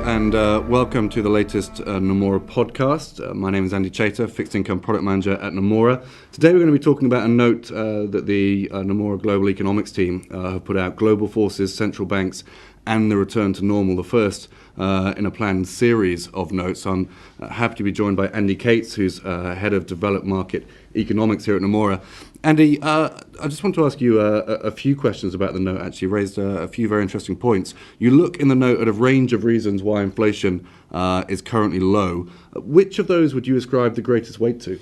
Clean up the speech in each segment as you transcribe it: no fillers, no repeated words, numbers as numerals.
and welcome to the latest Nomura podcast. My name is Andy Chater, Fixed Income Product Manager at Nomura. Today we're going to be talking about a note that the Nomura Global Economics team have put out, Global Forces, Central Banks and the Return to Normal, the first in a planned series of notes. I'm happy to be joined by Andy Cates, who's Head of Developed Market Economics here at Nomura. Andy, I just want to ask you a few questions about the note. Actually raised a few very interesting points. You look in the note at a range of reasons why inflation is currently low. Which of those would you ascribe the greatest weight to?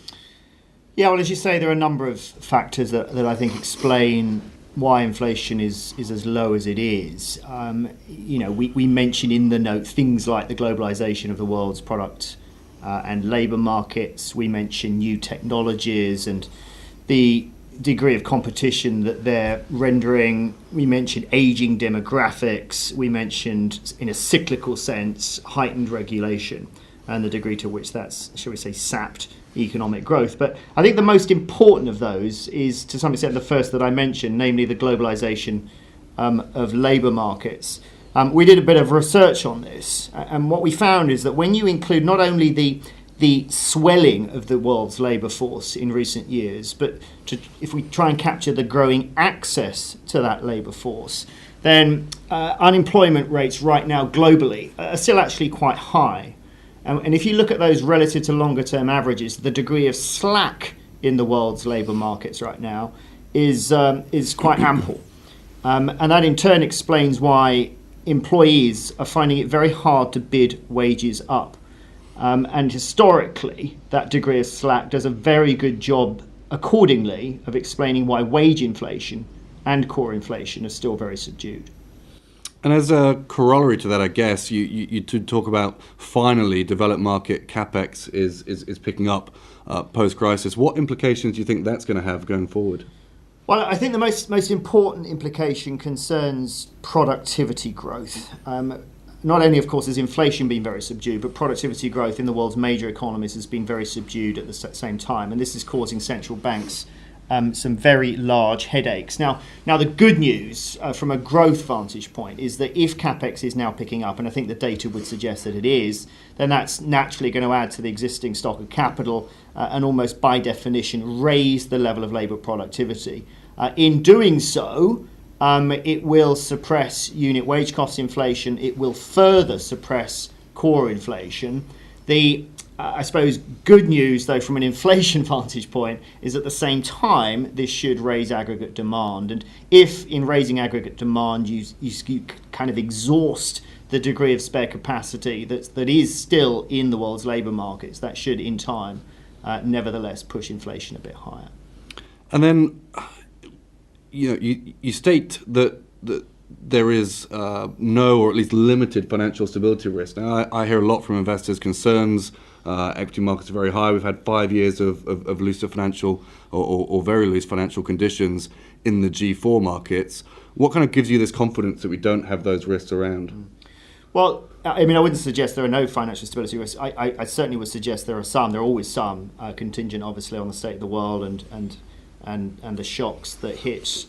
Yeah, well, as you say, there are a number of factors that I think explain why inflation is as low as it is. We mention in the note things like the globalization of the world's product and labour markets. We mention new technologies and the degree of competition that they're rendering. We mentioned aging demographics. We mentioned, in a cyclical sense, heightened regulation and the degree to which that's, shall we say, sapped economic growth. But I think the most important of those is, to some extent, the first that I mentioned, namely the globalization of labour markets. We did a bit of research on this, and what we found is that when you include not only the swelling of the world's labour force in recent years, but if we try and capture the growing access to that labour force, then unemployment rates right now globally are still actually quite high. And if you look at those relative to longer term averages, the degree of slack in the world's labour markets right now is quite ample. And that in turn explains why employees are finding it very hard to bid wages up. And historically, that degree of slack does a very good job, accordingly, of explaining why wage inflation and core inflation are still very subdued. And as a corollary to that, I guess, you talk about, finally, developed market capex is picking up post-crisis. What implications do you think that's going to have going forward? Well, I think the most important implication concerns productivity growth. Not only, of course, has inflation been very subdued, but productivity growth in the world's major economies has been very subdued at the same time. And this is causing central banks some very large headaches. Now the good news from a growth vantage point is that if capex is now picking up, and I think the data would suggest that it is, then that's naturally going to add to the existing stock of capital and almost by definition raise the level of labour productivity. In doing so, it will suppress unit wage cost inflation. It will further suppress core inflation. The I suppose good news, though, from an inflation vantage point, is at the same time this should raise aggregate demand. And if in raising aggregate demand you kind of exhaust the degree of spare capacity that is still in the world's labour markets, that should in time nevertheless push inflation a bit higher. And then you state that there is no, or at least limited, financial stability risk. Now, I hear a lot from investors' concerns. Equity markets are very high. We've had 5 years of looser financial or very loose financial conditions in the G4 markets. What kind of gives you this confidence that we don't have those risks around? Well, I mean, I wouldn't suggest there are no financial stability risks. I certainly would suggest there are some. There are always some, contingent, obviously, on the state of the world and the shocks that hit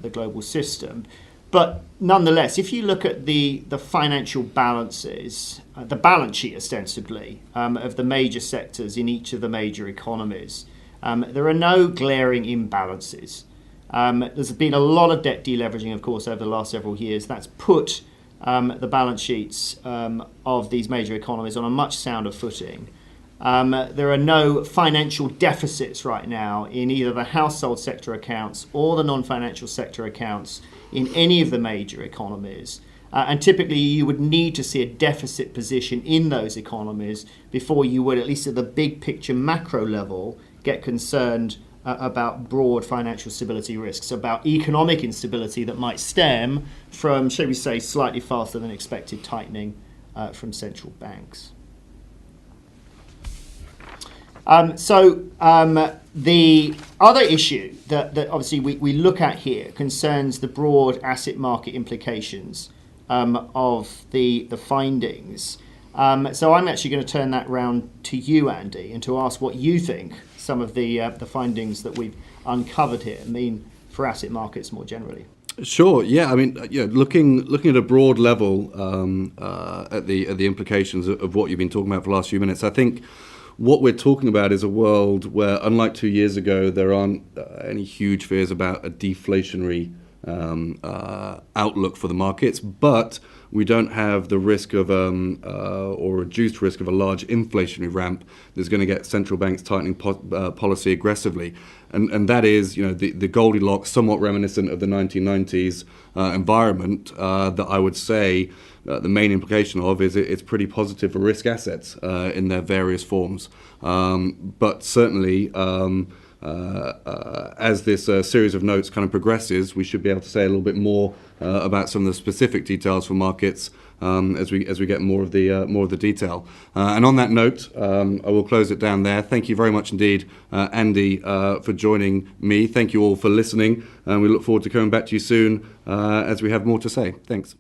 the global system. But nonetheless, if you look at the financial balances, the balance sheet ostensibly of the major sectors in each of the major economies, there are no glaring imbalances. There's been a lot of debt deleveraging, of course, over the last several years. That's put the balance sheets of these major economies on a much sounder footing. There are no financial deficits right now in either the household sector accounts or the non-financial sector accounts in any of the major economies. And typically you would need to see a deficit position in those economies before you would, at least at the big picture macro level, get concerned about broad financial stability risks, about economic instability that might stem from, shall we say, slightly faster than expected tightening from central banks. The other issue that obviously we look at here concerns the broad asset market implications of the findings. So I'm actually going to turn that round to you, Andy, and to ask what you think some of the findings that we've uncovered here mean for asset markets more generally. Sure. Yeah. I mean, looking at a broad level at the implications of what you've been talking about for the last few minutes, I think what we're talking about is a world where, unlike 2 years ago, there aren't any huge fears about a deflationary outlook for the markets, but we don't have the risk of or reduced risk of a large inflationary ramp that's going to get central banks tightening policy aggressively, and that is the Goldilocks, somewhat reminiscent of the 1990s environment that I would say the main implication of is it's pretty positive for risk assets in their various forms, but certainly. As this series of notes kind of progresses, we should be able to say a little bit more about some of the specific details for markets as we get more of the detail. And on that note, I will close it down there. Thank you very much indeed, Andy, for joining me. Thank you all for listening, and we look forward to coming back to you soon as we have more to say. Thanks.